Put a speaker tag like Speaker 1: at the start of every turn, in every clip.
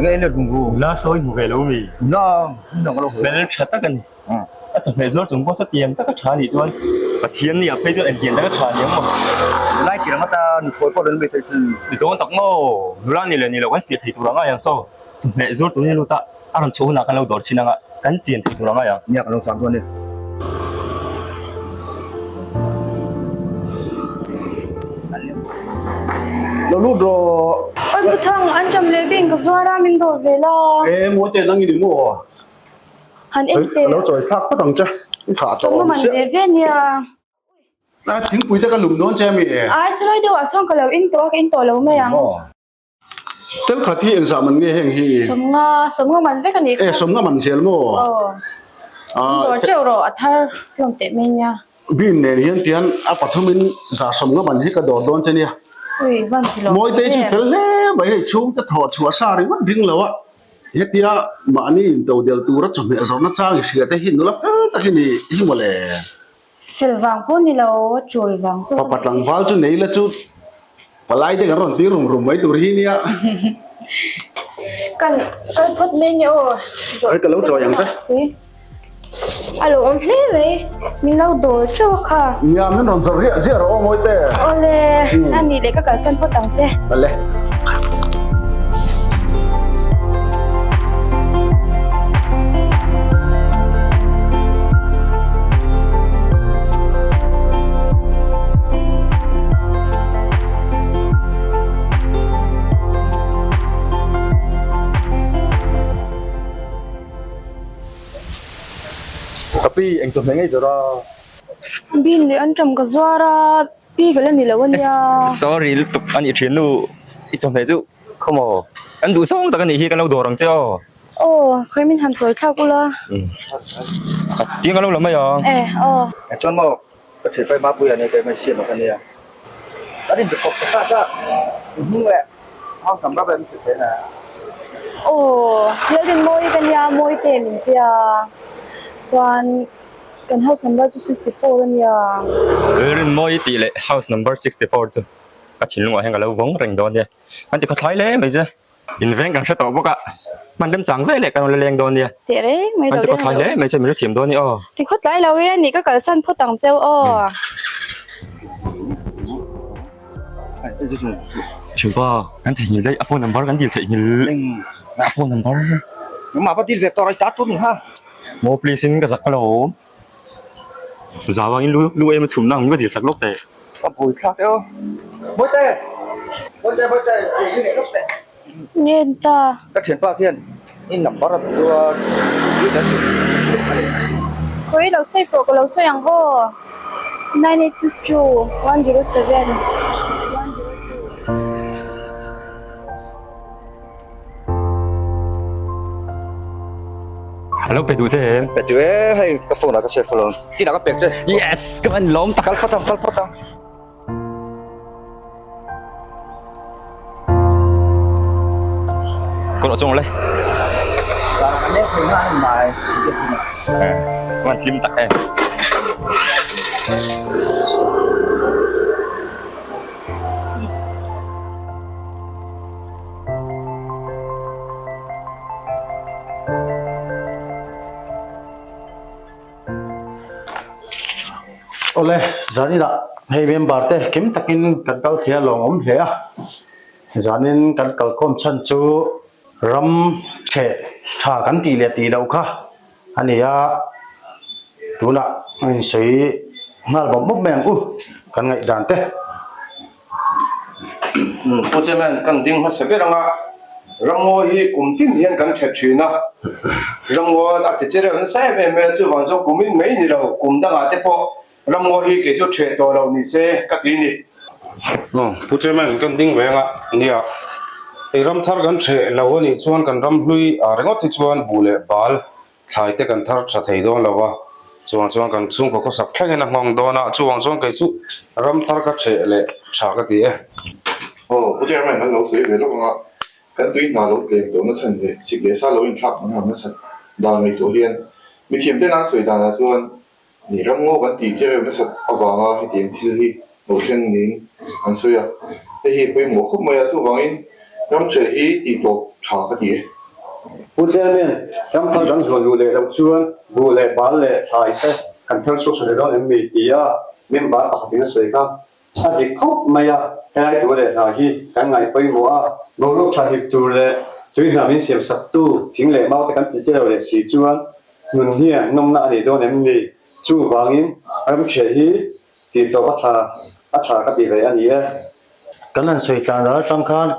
Speaker 1: cái này cũng ngu
Speaker 2: lá sôi một về lâu mì
Speaker 1: nó có đâu
Speaker 2: về lên chặt tấtกันถ้าจะไปรถจงก็สเตียมตั้งก็ชาดีจวนประเทียนเนี่ยไปจนเอ็นเทียนตั้งก็ชาเนี่ยมั้ง
Speaker 1: lại chỉ là mắt ta khối có đơn vị thời sự
Speaker 2: 你多ตักโม่ดูแลนี่เลยนี่เราก็เสียที่ตัวเราอย่างโซ่จะไปรถตัวนี้รู้ตาอารมณ์โชว์นักกันเราโดดชินังอ่ะกันเจียนที่ตัวเราอย่าง
Speaker 1: nhà cái đồng sáng tuần đi nó lút rồi
Speaker 3: ôi bữa thằng anh chăm lấy bình cái xoa ra mình đổ về lo
Speaker 1: em mua tiền đang đi đứng mua
Speaker 3: hắn em về
Speaker 1: nó rồi khác bắt đầu chứ thả cho
Speaker 3: xong mà về về nha
Speaker 1: à chính quý ta cái lùm nón cho mày
Speaker 3: ai số đấy đâu xong cái lâu in tổ lâu mấy anh
Speaker 1: tất cả thì anh sao mình nghe hình hi
Speaker 3: sống mình với cái này
Speaker 1: sống cái mình xem mua
Speaker 3: tổ treo rồi thà lòng tệ mình nha
Speaker 1: bin này hiện tiền à bắt thằng mình giả sống cái mình hết cái đồ đón cho nè
Speaker 3: ui vâng thì lo
Speaker 1: mỗi day chỉ phải lẽ vậy chúng ta thọ chúa sa đi mất đinh lâu á hết tia mà anh ấy đầu điều tu rất chậm rồi nó trang cái cái hình nó là ta cái này hình mà lẽ
Speaker 3: phèn vàng phun thì lâu chuột vàng
Speaker 1: và bắt lăng vào chỗ này là chỗ và lại đây cái rồng tiếng rồng mấy tuổi hi nè
Speaker 3: cần phút mình nhiều
Speaker 1: rồi cái lâu rồiอย่างchứ
Speaker 3: alo ông thế vậy mình lâu đồ cho cả
Speaker 1: nhà mình làm sao riêng riêng rồi mỗi day
Speaker 3: ole anh đi lấy cái sân phút tặng chứ
Speaker 1: vâng
Speaker 2: tapi anh chụp ngay rồi đó
Speaker 3: bin lấy anh trồng cái xoa ra pi cái lên đi lâu nha
Speaker 2: sorry lúc tục anh chuyện nu ít chụp này chứ không mà anh đủ xong tất cả những cái lâu đồ rằng chứ
Speaker 3: khơi mình hành rồi theo cô la
Speaker 2: tiếng cái lâu lắm mấy giờ
Speaker 1: cho nó có thể phải bắt bùi này cái máy xiên cái này đã định được cột sát ra nhưng mà không cầm bắt em thực tế là
Speaker 3: lấy đến môi cái nhà môi tiền thì John can house number 64 lên nhà
Speaker 2: lên môi tỷ lệ house number 64 chứ các chuyện ngoài hàng cái lâu vốn rành đòn đi anh thì có thấy lẽ mấy chứ invent càng sẽ tỏ bốc ạ mình đâm chẳng với lại càng lên đòn đi
Speaker 3: thế đấy mấy
Speaker 2: anh thì có thấy lẽ mấy chứ mình rất thiểm đòn đi
Speaker 3: thì khốt lại lâu ấy nị cái sân phốt tặng treo
Speaker 2: chứ ba anh thấy nhìn đây iPhone number gắn điều thể nhìn iPhone number
Speaker 1: nhưng mà bắt đi việc tao chát tốt ha
Speaker 2: một ly xin cái giặc lỗ giá vàng lưu em chụp năng cái gì sặc lốc tệ
Speaker 1: có bùi khác đâu bớt tê cái này lốc tệ
Speaker 3: nhiên ta
Speaker 1: các chuyện ba thiên in nằm bắt được tôi biết đấy
Speaker 3: khối lâu Sihphir có lâu xoay hàng ho 9862 107
Speaker 2: Hello, pe du xem.
Speaker 1: Pe du hay cái phone là cái phone luôn. Tí nào cái pe chứ?
Speaker 2: Yes, các bạn lom tắc.
Speaker 1: Call phát tăng.
Speaker 2: Có độ chung lên.
Speaker 1: Dạ, anh em thấy hai bài.
Speaker 2: Các bạn kim tắc em.
Speaker 1: Ole, zani da. Hey, bên bờ tê, kiếm takin cắt câu thìa lòng ống thìa. Zanin cắt câu com chân chú ram che cha cắn tì liệt tì đâu cả. Anh ấy tú nè, anh suy ngal bấm bấm bèn cắn ngày đàn tê. Cô chơi men cắn đinh hết sếp rằng à, rong ngô hi cùng tin hiền cắn chẹt chuyện à. Rong ngô đã chỉ là anh sai mẹ chú vào cho cùng mình mấy người đâu cùng đang ở thế po. Rong ngô hi cái chỗ chẹt đồ đâu ni se cắt đi ni.
Speaker 4: Cô chơi men cắn đinh về ngã, ni à. Thì ram thar gan che lawa ni chuan kan ram lui a rengot ti chuan bule bal thlai te kan thar tha thei don lawa chuan kan chung ko sak thleng na ngong dona chuan kai chu ram thar ka che le tha ka ti e
Speaker 5: 不这样买能流水为了我跟对拿路给都那成的是给啥路因他朋友那成当没昨天每天在拿水单的说你让我跟底这那成阿爸啊一点去路天您很水啊这些会模糊没有做防因 ram che hi ti to tha ka ti
Speaker 1: phụ xe men ram thar kan zon lu le lo chuan bu le bal le thai se kan thar so se lo em mi ti a mem ba ka tin soi ka a di khop maya ai tu le tha hi kan ngai poi mo a lo lo tha hi tu le tui na min siam sak tu thing le mau kan ti che le si chuan nun hi nom na ni don em mi chu wangin ram che hi ti to a tha ka ti ve ani e kan lan soi tla da tang khan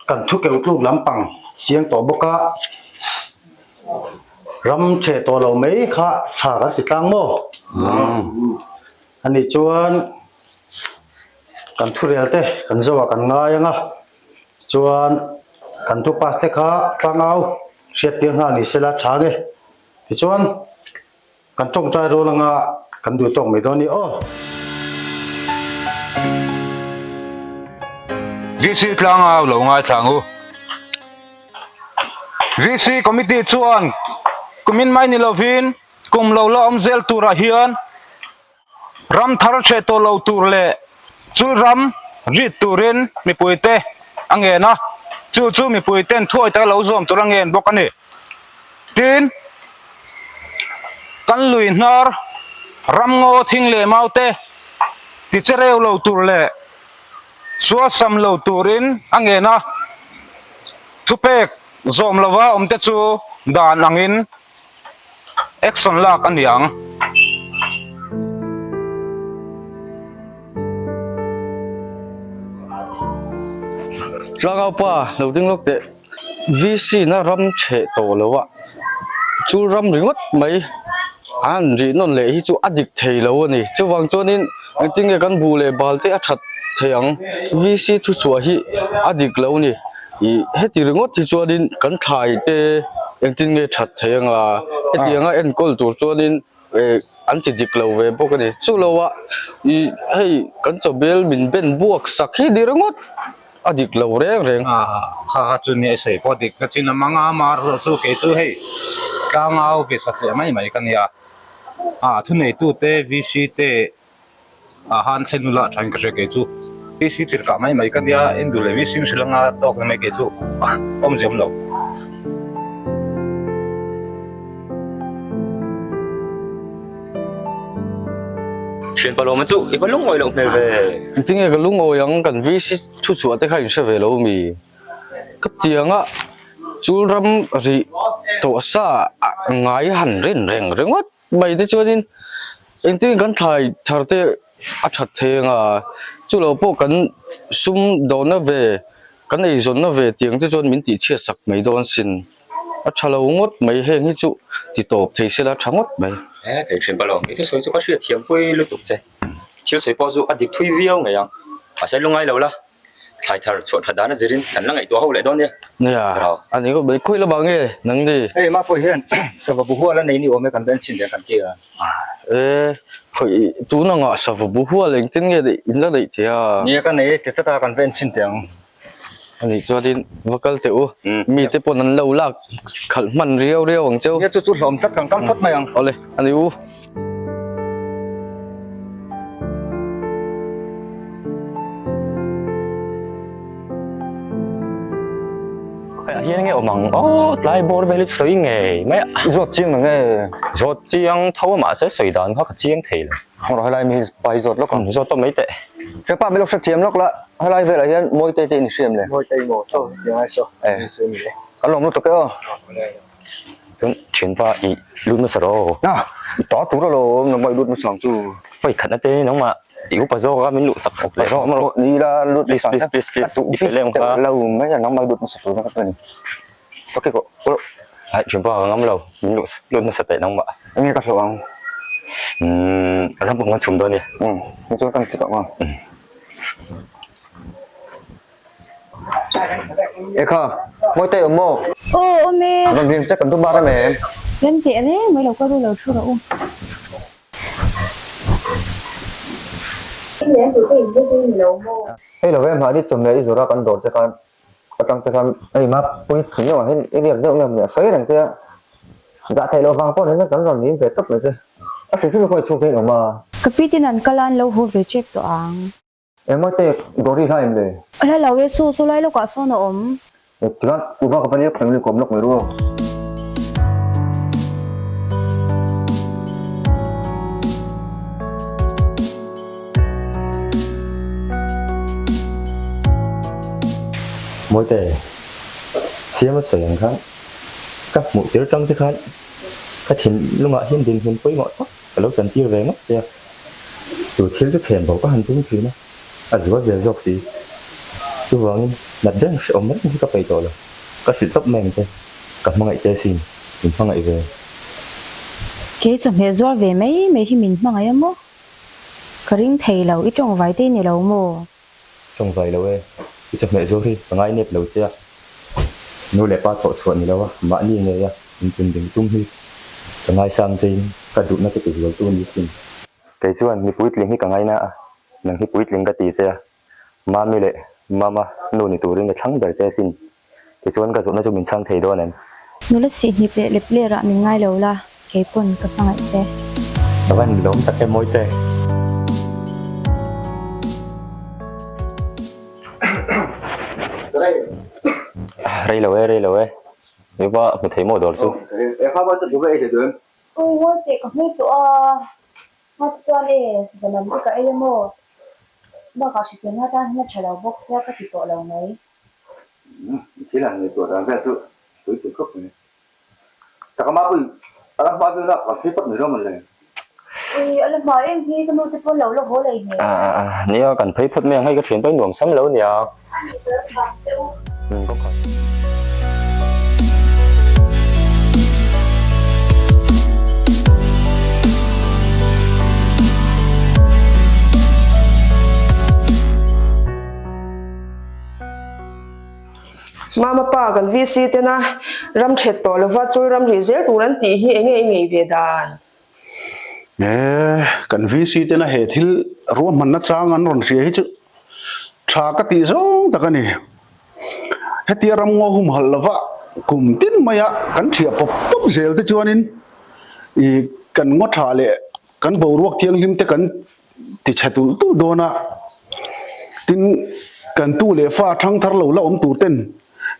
Speaker 1: kan thu ke utlu lampang chiang to boka ram che to lo mai kha tha ka ti tlang mo ani chuan kan thu rel te kan zawa kan nga yanga chuan kan thu pas te kha tlangau siat tir na ni sela tha ge ti chuan kan tong trai ro langa kan du tong mai do ni o
Speaker 4: VC tlang lo ngai tlangu VC committee chuan kumin mai ni lovin kum lo om zel tura hian ram thar che to lo tur le chul ram ri turin mi puite angena chu mi puiten thoi ta lo zom tur angen bok ani tin kan lui nar ram ngo thing le maute ti chereu lo tur le suwa sam lo turin angena thupek zom lova te chu dan angin action lak aniang
Speaker 1: lagau pa lo ding lok te VC na ram che to lowa chu ram ringot mai an ri non le hi chu adik thei lo ani chu wang chonin ting e kan bu le balte a that theyang VC thu chu hi adik lo ni i heti ringot thi chuanin kan thai te engtin nge that theyanga etianga en kol tur chuanin an chi dik lo ve bok ani chu lowa i hei kan chobel min ben buak sak hi diringot adik lo reng
Speaker 4: kha chu ni sei po dik ka chin manga mar chu ke chu hei tangau ve sa hle mai kan ya thu nei tu te VC te han thenula than ka ke chu VC tir ka mai kan ya endule VC silanga tok mai ke chu om jem lo
Speaker 2: chuyện bao lâu mà chú, ít có lúc ngồi lộng về về.
Speaker 1: tiếng nghe cái lúc ngồi yang cần vi si thu chuột tới khai sẽ về lâu mì cái tiếng á chú ram gì tổ sa ngái hẳn rèn rèn mất mày tới chưa đi anh tiếng cần thải thải tới chặt thế à chú lâu bộ cần sum đồ nó về cần này rồi nó về tiếng tới cho mình chỉ chia sạc mấy đòn xin chả lâu ngót mấy hẹn hết chú thì tổ thì sẽ là trắng ngót mày
Speaker 2: Cái chuyện bao lâu, cái số có chuyện thiam quê lúc tục chứ, thiếu số bao nhiêu adik thui viêu ngày yang, mà sẽ lung ai lâu la, thay thay chuột thật đá nó dễ đến, cảnh năng ngày tua hậu lại đó nha.
Speaker 1: nè anh ấy có bị khui là bằng nghe, nắng đi.
Speaker 2: Ê mà phải hiện, sao vào bùa là này ni ôm cái cần bên xin để cần kia.
Speaker 1: Ê, khui tú nó ngọ sao vào bùa lên tiếng nghe đấy, in ra đấy thì à.
Speaker 2: Nghe cái này thì tất cả cần bên xin tiền.
Speaker 1: Anh ấy cho đi vào cái tiểu, mi tới bọn anh lâu lạc, khẩn mặn riêu riêu bằng châu.
Speaker 2: Nghe chút lồng tất cả cắm phốt mày ăn.
Speaker 1: Ôi, anh ấy u.
Speaker 2: Hiện nghe ở mảng lại bor về lịch sử nghề mấy
Speaker 1: Giọt chiêng là nghe.
Speaker 2: giọt chiang thâu mà sẽ sợi đàn hoặc chiang thì
Speaker 1: Rồi lại mi bài giọt lúc còn.
Speaker 2: giọt tôm mấy tệ.
Speaker 1: Chắc ba mấy lúc sắp thiếm lúc là, hay lại về lại hiện môi tê tê này xem này.
Speaker 2: Ngồi tay một thôi, tiếng ai số.
Speaker 1: Có lòng lúc tục cơ.
Speaker 2: Chuyện ba ý luôn nó sợ đâu.
Speaker 1: Nào, tó tú rồi nó mới đút nó sòng chú.
Speaker 2: Phải khẩn thế nó mà yếu bà do mình lụ sập học
Speaker 1: Phải rõ mà đi ra đút đi sòng.
Speaker 2: Please đi phải lên qua.
Speaker 1: Lâu mấy là nó mới đút nó sòng nó cái này. Ok cô.
Speaker 2: Chuyện ba ngắm lâu mình lụ luôn nó sập tệ nó mà.
Speaker 1: Anh nghe có hiểu không?
Speaker 2: Nó bụng nó trùng đó nè.
Speaker 1: Mình cho tăng kỹ thuật mà. Ê kha, môi tay ở mô.
Speaker 3: Ô mẹ.
Speaker 1: Còn riêng chắc cần thứ ba đó mẹ.
Speaker 3: Lên tiện đấy, mới đầu qua đôi đầu chưa đâu.
Speaker 1: Ê là em hỏi đi chùm đấy rồi ra con đột cho con. Có tăng cho con. Ê mà ui thỉnh nhau hết cái việc đâu nhầm xoáy đằng chưa. Dạ thầy lo vàng con đấy nó cắn giòn nín về tấp rồi chứ. Bác sĩ chưa có chụp cái đâu mà.
Speaker 3: Kapitin an kalan lâu hô về check to ang.
Speaker 1: Em mới tay đồ đi hai em đây.
Speaker 3: Ala lawe su lai lo ka so na om.
Speaker 6: Tiga, ubah kapan ya family komlok meru.
Speaker 2: mỗi tệ xia mất sợi hàng kháng các mũi tiêu trong thế khai các hiện lúc nọ hiện đình hiện quấy mọi phát cả lúc cần tiêu về mất chưa từ thiếu cái thèm bảo có hành tung thứ này ở dưới về dọc gì tôi vâng đặt rất sẽ ôm mất những các bày tỏ rồi các sự tóc mềm thế các mang ngày chơi xin mình mang ngày về
Speaker 3: Kế chồng hệ doa về mấy thì mình mang ai mô. Cái rinh thầy lâu ít trong vài tên này lâu mô.
Speaker 2: trong vài lâu ấy thì chụp mẹ rồi thì ngay nếp lâu chưa nuôi lại ba thọ thuận gì đâu mà như này à mình từng từng tung đi ngay sang trên cả đủ nó cái tuổi tôi như thế cái xuân mi puit linh hi cả ngay na nang hi puit linh cái tí xe mà mi lệ mama nuôi ni tuổi cái thắng đời xe xin cái xuân cái xuân nó cho mình sang thầy đó này
Speaker 3: Nó lết xịt nhịp lệ ra mình ngay lâu là kế quần các mang ai xe.
Speaker 2: các bạn đóng tắt em môi tê đây lâu ấy nếu mà mình thấy một đồ số
Speaker 6: Em không bao giờ chú về thì được.
Speaker 3: Ôi ngôi tệ có mấy chỗ mất cho này giờ làm cái em mô. Mà có sự sinh ra nó trở đầu bốc xe các tipo lâu này.
Speaker 6: Chỉ là người tuổi làm việc tôi tự cấp này. Chắc mà anh bao nhiêu là còn thấy bất người đó mình này.
Speaker 3: Ôi anh nói em đi cái nút tipo lâu lâu hố này nhỉ.
Speaker 2: nếu cần thấy phút miệng hay cái chuyện tới nguồn sắm lâu nhỉ có còn
Speaker 7: Mama pa kan VC tena ram chet to lova chu ram result turan ti hi enge ve dan
Speaker 1: kan vi si te na he thil ro man na chang an ron ria hi chu tha ka ti zo ta ka ni he ti ram ngo hum hal lawa kum tin maya kan thia pop pop zel te chuanin I kan ngo tha le kan bo ruak thiang lim te kan ti chatul tu dona tin kan tu le fa thang thar lo la om tu ten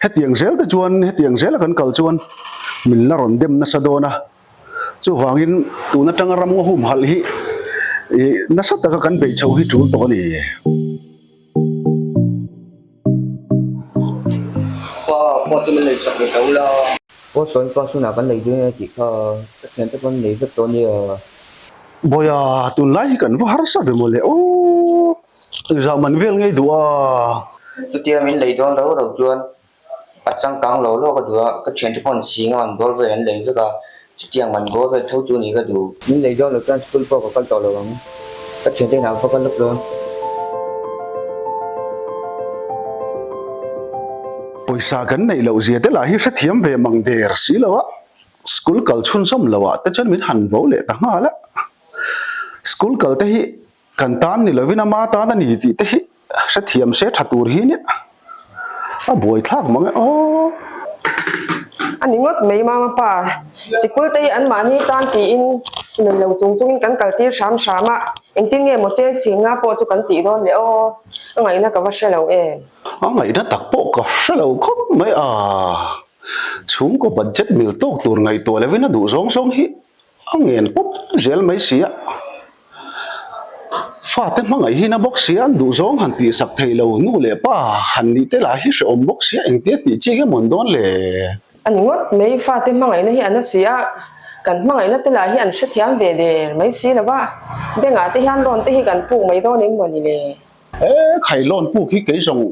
Speaker 1: he tiang zel te chuan he tiang zel kan kal chuan min la ron dem na sadona chu wangin tu na tang ram ngo hum hal hi na sa ta kan be chau hi chu to ni
Speaker 6: Qua cho mình lấy sọc được đâu lo. Có số con số nào vẫn lấy dưới chỉ có tất nhiên tất vẫn lấy rất to nhiều.
Speaker 1: boya tun lai hi kan va har sa ve mo le o za man vel ngai du a
Speaker 6: Số tiền mình lấy đó đâu đầu chuan. Bắt sang căng lâu lo cái đó cái chuyệnที่คนสิงมันบ่về anh lấy cái số tiền mìnhบ่về thâu chu này cái đủ. Mình lấy đó là cái school for cái to rồi. Cái chuyện thế nào có lúc rồi.
Speaker 1: poisa kan nei lo zia te la hi sa thiam ve mang der si lo a school kal chun som lo a te chan min han vo le ta nga la school kal te hi kan tan ni lo vina ma ta na ni ti te hi sa thiam se thatur hi ni a boi thak mang o
Speaker 7: ani ngot mei mama pa sikul te an ma ni tan ti in nên lâu chung kan kal tir sam a eng tin nge mo chen singa po chu kan ti don le o ngai na ka va she lo em
Speaker 1: a ngai da tak po ka sa lo khop mai a chung ko budget mil tok tur ngai to le vina du zong zong hi a ngen pop zel mai sia fa te mangai hi na box sia du zong han ti sak thei lo nu le pa han ni te la hi so box sia eng te ti chi ge mon don le
Speaker 7: ani ngot mei fa te mangai na hi an sia kan mangai na te la hi an she thiam ve de mai si la ba benga te hian ron te hi kan pu mai do ning mo ni le
Speaker 1: khai lon pu khi ke song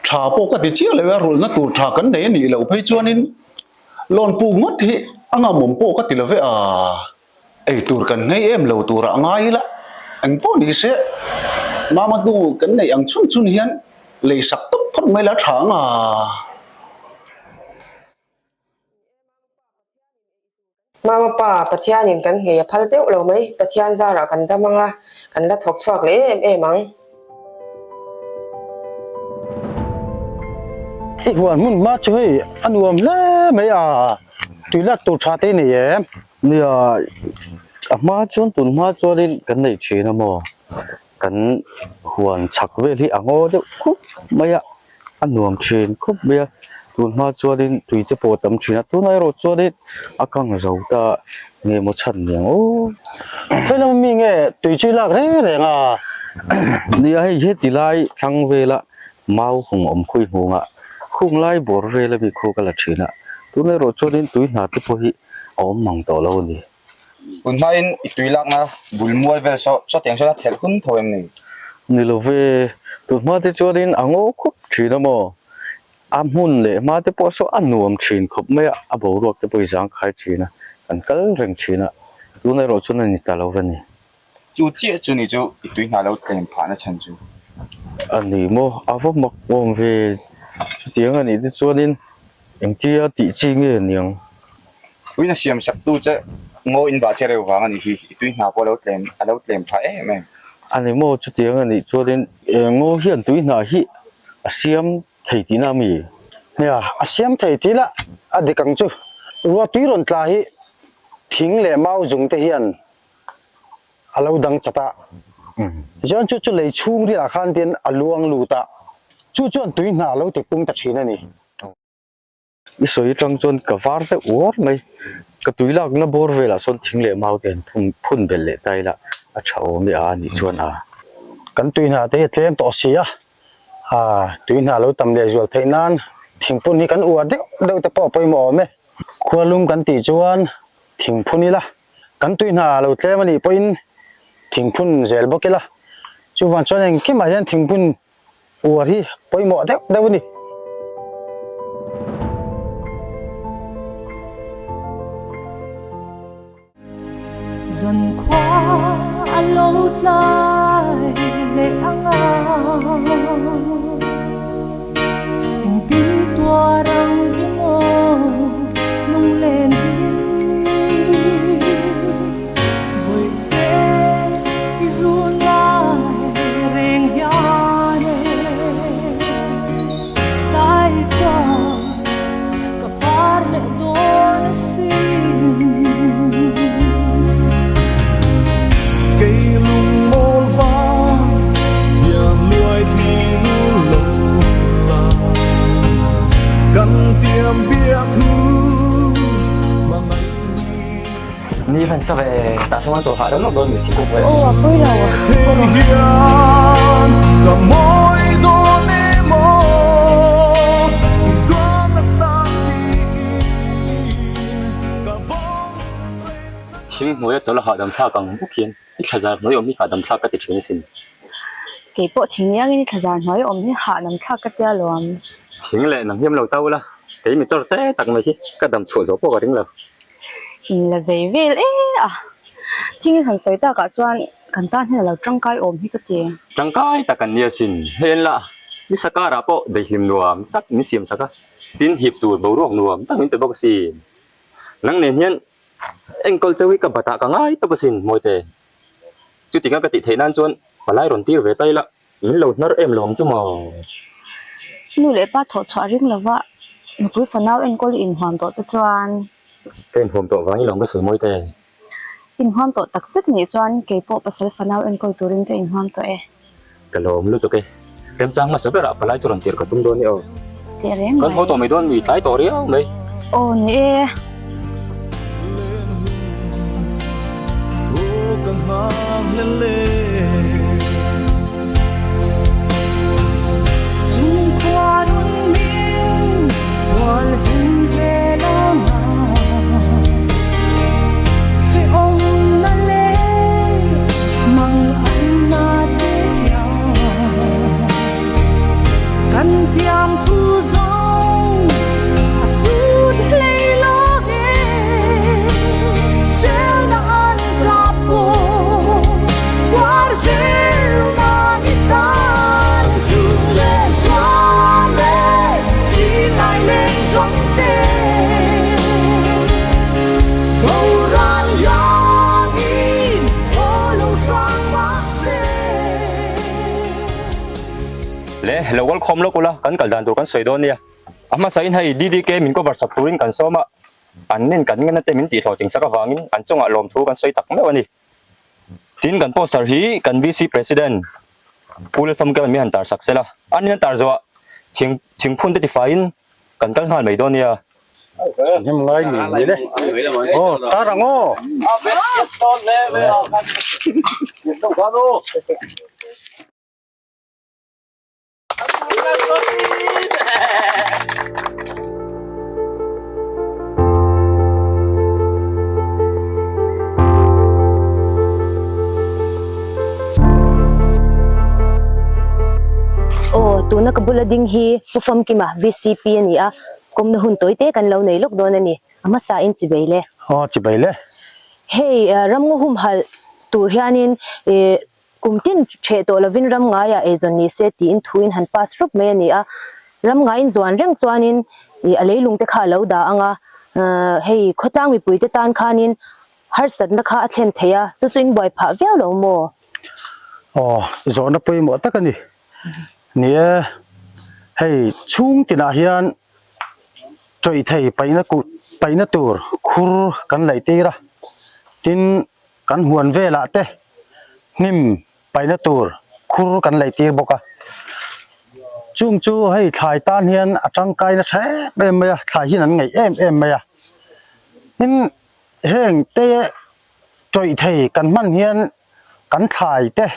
Speaker 1: tha po ka ti chi le wa rul na tur tha kan nei ni lo phei chuanin lon pu ngot hi anga mom po ka ti lo ve a ei tur kan nei em lo tur a ngai la ang po ni se mama tu kan nei ang chun chun hian le sak tuk phot mai la tha nga
Speaker 7: mama pa pathian in kan nge phal deuh lo mai pathian za ra kan damanga kan la thok chuak le em ang
Speaker 1: i huan mun ma choi anuam le mai a tuila tu tha te ni em
Speaker 8: mà chốn tuần mà cho đến cái này chế nó mò cái
Speaker 2: huan chak vel hi ango de khup maya anuam thin khup bia tun ma chuanin tui te po tam thina tu nai ro chuanin akang zo ta nge mo chan niang o
Speaker 1: khơi lâm mi nghe tùy chui lạc rẽ rẽ à
Speaker 2: ni ai he tilai thang vela mau hung khui hunga khung lai bor vela bi khu kala thina tu nai ro chuanin tui na te po hi mang to lo ni
Speaker 6: un main itui lak na bulmual vel so tiang so thel hun thoem ni
Speaker 2: ni lo ve tu ma te chuanin ango khup thina mo am hun le ma te po so anuam thin khop me a bo ro te poi jang khai thina kan kal reng thina tu nai ro chuan ni ta lo vani
Speaker 6: chu chia chu ni chu itui na lo tlem pha na chan chu
Speaker 2: ani mo avo mak om ve tiang ani te chuanin engtia ti chi nge niang
Speaker 6: uina siam sak tu che ngo in ba che reu wang ani hi itui na po lo tlem pha e me
Speaker 2: ani mo chu tiang ani chuanin ngo hian tui na hi asiam thei ti na mi
Speaker 1: nè asiam thầy tí là đi căng chú rùa túi rộn tla hi thính lệ mau dùng te hiền lâu đăng chata cho chú chú lấy chung đi là khan tiền luang lu ta chú chú túi na lâu thì bung ta chín này
Speaker 2: isoi tang chuan ka var te or mai ka tui lak na bor vela son thing le mau ten phun bel le tai la a thau mi a ni chuan a
Speaker 1: kan túi na te tlem to sia túi na lâu tầm lệ ruột thấy nan thỉnh phun hi kan uar đâu te po poi mo me khualum kan ti chuan thỉnh phun hi la kan túi na lâu tlem ani poin thỉnh phun zel bokela chu wan chuan en ki ma yan thỉnh phun uar hi poi mo đâu ni
Speaker 8: dần qua lâu lại lệ anga hình tin tua răng imo nung lên buổi đêm izun lại rèn yane tai qua cả phar lệ đôi xin
Speaker 2: ni fan sa ve ta song an zo ha lo don mi thi ko we
Speaker 3: Ồ, tôi là
Speaker 2: him mo ya chola ha dam tha kang bu khian i khaza noi om hi ha dam tha ka ti thrin sin
Speaker 3: cái bộ thính nhang in thời gian nói ôm hi hạ nằm khác cái tia luôn
Speaker 2: thing le nam hiam lo tau la cái mi chor che tak mai hi ka dam chu zo po ka ding lo
Speaker 3: là giấy về ấy thính thần soi ta cả chuan cần tan hay là trăng cai ôm hi cái tia
Speaker 2: tang kai ta kan nia sin hen la mi sakara po de him nuam tak mi siam saka tin hip tu bo rong nuam tak min te bok sin nang nen hian engkol chawi ka bata ka ngai to pasin moite chu tinga ka ti theinan chuan palai ron tir ve tai la min lo nar em lom chu mo
Speaker 3: nu lệ ba thọ chọa riêng là vợ nó cứ phần nào anh có in hoàn tổ tự chuan
Speaker 2: ken hom to wangi lom ka su moite
Speaker 3: in hoàn tổ đặc chất nhỉ chuan cái bộ bác sĩ phần nào anh có turin cái in hoàn tổ ấy
Speaker 2: ka lom lu to ke kem chang ma sabera palai chu ron tir ka tum do ni o
Speaker 3: thì riêng
Speaker 2: kan ho to mi don mi tai to riau mai
Speaker 3: ồ nè
Speaker 2: le hello welcome lo kula kan kal dan tur kan soidon nia ama sain hai ddk min ko whatsapp turin kan soma anin kan ngana te min ti tho ting saka wangin an chunga lom thu kan soi tak me wani tin kan poster hi kan vc president pul fam ka mi han tar sak sela an nan tar zo thing phun te ti fain kan kal hal mai don ya
Speaker 1: em lại nghỉ đấy ô ta rằng ô
Speaker 9: tu na kabula ding hi pufam ki ma VCP ani a kom na hun toite kan lo nei lok don ani ama sa in chi beile
Speaker 1: ô chỉ vậy đấy
Speaker 9: hey ram ngo hum hal tur hianin kumtin che to lovin ram nga ya ezon ni se ti in thuin han pas rup me ani a ram nga in zwan reng chuanin a leilung te kha lo da anga hey khotang mi puite tan khanin har sat na kha a thlen theya chu chuin boy pha veo lo mo
Speaker 1: ô rồi nó pui một tất cả đi nè hey chung thì na hiền chơi thầy bay na tour khur kan lại tê ra tin kan huan về lại tê nim bay na tour khur kan lại tê boka chung chu hey thai tan hiền trăng cay nó sẽ em mày thai hiền ngày em mày nim heng tê chơi thầy kan man hiền kan thai tê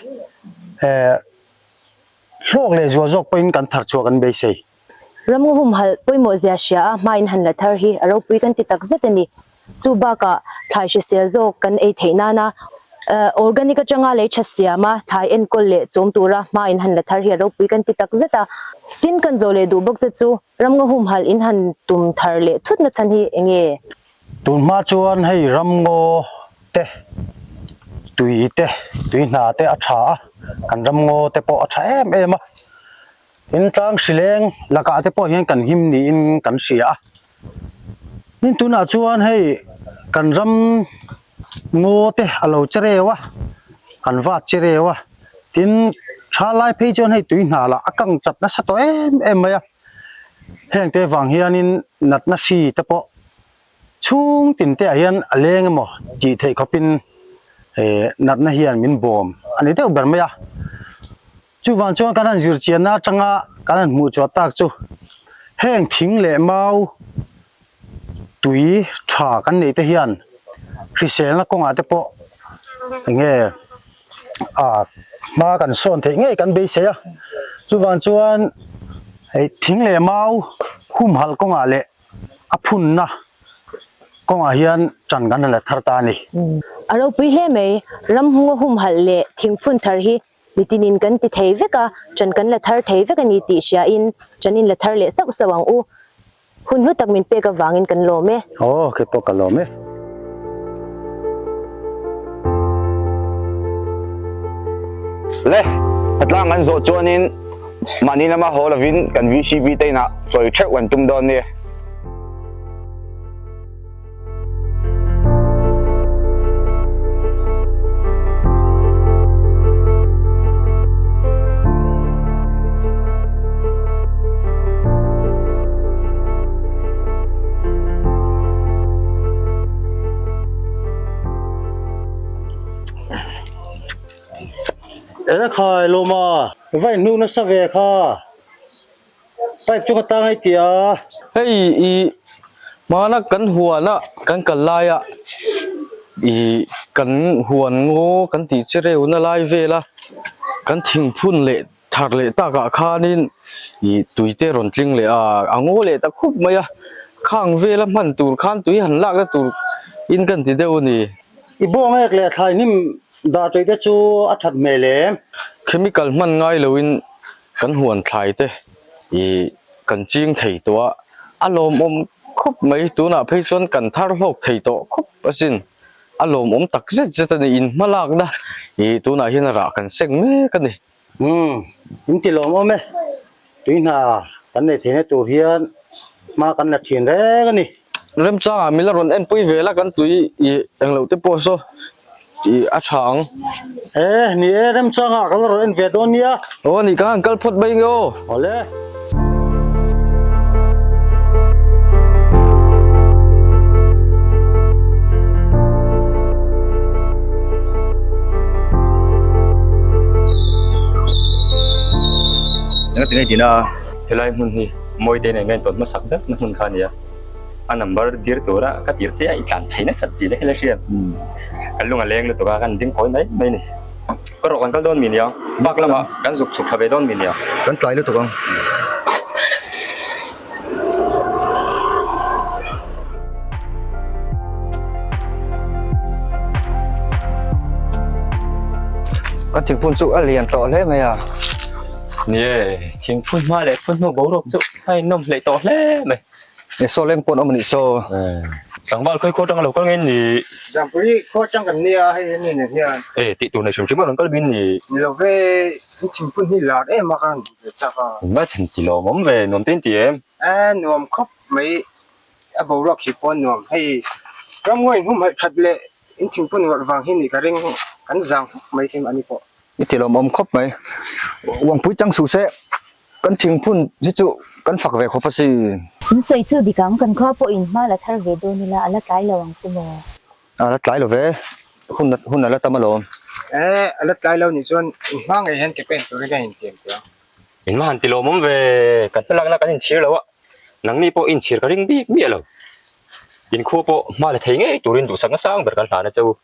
Speaker 1: lok le zo zok pain kan thar chu kan be sei
Speaker 9: ram ngo hum hal poimo zia sha main han la thar hi aro pui kan ti tak zetani chu ba ka thai she sel zo kan ei theina na organic atanga le chasia ma thai en kol le chom tura main han la thar hi aro pui kan ti tak zeta tin kan zo le du bok chu ram ngo hum hal in han tum thar le thut na chan hi enge
Speaker 1: tun ma chuan hei ram ngo te tui na te a tha kan ram ngo te po a tha em a in tlang sileng laka te po hian kan him ni in kan sia nin tuna chuan hei kan ram ngo te alo cherewa kan va cherewa tin tha lai phei chuan hei tui na la akang chat na sa to em maya heng te wang hian in nat na si te po chung tin te hian aleng mo ti thei khopin nat na hian min bom ani te ber maya chu van chuan kan zir chian na tanga kan mu chu tak chu heng thing le mau tui tha kan nei te hian Herhse na konga te po nge ma kan son the nge kan be se ya chu van chuan ei thing le mau hum hal konga le aphun na konga hian chan gan la thar ta ni
Speaker 9: aro pui he mai ram ngo hum hal le thing phun thar hi mitinin kan ti thei veka chan kan la thar thei veka ni ti sha in chanin la thar le sak sawang u hun hu tak min pe ka wangin kan lo me
Speaker 1: ô cái po ka lo me
Speaker 10: le atlang an zo chuanin mani lama holovin kan VCP te na choi thek wan tum don ni
Speaker 1: khai lo ma vai nu na sa ve kha pai chu ka ta ngai tia
Speaker 11: hey i mana kan huana kan kalaya i kan huan ngo kan ti chere una lai vela kan thing phun le thar le ta ka khanin i tuite ron tling le ango le ta khup maya khang vela man tur khan tui han lak la tur in kan ti deu ni
Speaker 1: i bo ngai le thai nim da choi te chu a that me le
Speaker 11: chemical man ngai loin kan huan thlai te i kan ching thei to alom khup mai tu na phei chon kan thar hlok thei to khup asin alom tak zet ani in malak da i tu na hin ra kan seng me kan ni
Speaker 1: in ti lom me tui na kan ne thene tu hian ma kan na thin re kan ni
Speaker 11: rem cha mi la ron en pui vela kan tui i englo te po so i a chang
Speaker 1: ni rem cha nga kan ro en ve don nia
Speaker 11: o ni ka kal phot bai ngo
Speaker 1: ole
Speaker 10: nó tiếng gì na
Speaker 2: thế lại muốn gì môi tên này nghe tốt mà sắc đất nó muốn khăn gì anh number dir tu ra cái dir sẽ ikan thấy nó sạch gì đấy là chuyện cái lúc mà lên là tụi cái tiếng khói đấy đây này có rồi cái đòn mình nhá bác lắm ạ cái dục dục về đòn mình nhá
Speaker 10: cắn tay nữa tụi con con tiếng phun sụa liền to lên mày à
Speaker 2: nè tiếng phun hoa lệ phun hoa bầu rộp sụp hay nôm lệ to lên mày
Speaker 10: để so lên con ông mình so
Speaker 2: chẳng bao cái cô trong lầu có nghe gì
Speaker 1: giảm với có trong gần nia hay như này nia
Speaker 2: ê tị tụ này chúng mà có bên gì
Speaker 1: là về chính phun hi là em mà còn sao
Speaker 2: mà thành chỉ lo mắm về nôm tên thì em
Speaker 1: nôm khóc mấy bầu rọc thì con nôm hay trong ngôi hôm hay thật lệ chính phun ngọt vàng hi cái ring cắn răng mấy thêm anh po
Speaker 10: cái thì là mồm khóc mày uống bụi trắng sù xe con tiếng phun ví dụ con phật về khó phát sinh
Speaker 9: soi chu di kam kan kha po in ma la thar ve do ni la ala tlai lawang chu mo
Speaker 10: nó lái rồi về hun là tâm lo
Speaker 1: ala tlai lo ni chuan ma ngai hen ke pen tu ri hin tiam tia
Speaker 2: in mà hành tị lo mắm về cắt cái là cái in chia lâu á nắng ni po in chia cái ring bi lâu in khu po mà là thấy ngay tụi in tụi sáng sáng bật cái phá nó châu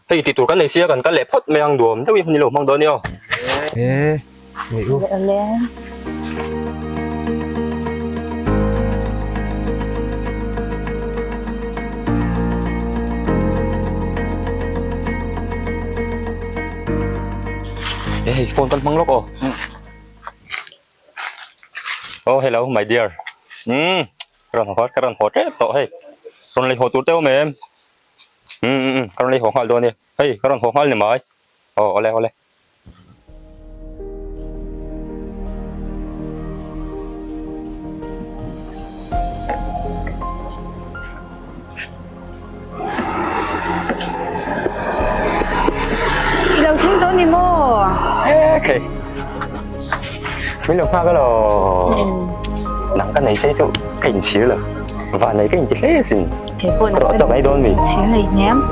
Speaker 2: hay tị tụi cái này xia cái lệ phốt mày ăn đuồm đâu in ni lo mang đó nhau
Speaker 10: hiểu
Speaker 9: lên
Speaker 2: hey phone con mang lốc oh oh hello my dear karon hot đấy to hey karon lấy hot tụt teo mềm karon lấy hot hal đó nè hey karon hot hal nè mày ole
Speaker 3: lâuချင်းတော့နေမော
Speaker 2: okay mấy lần hoa cái là nắng cái này xây dựng cảnh chiếu rồi và này cái gì thế gì
Speaker 3: cái buồn
Speaker 2: rõ trong này đôi mình
Speaker 3: chiếu này nhém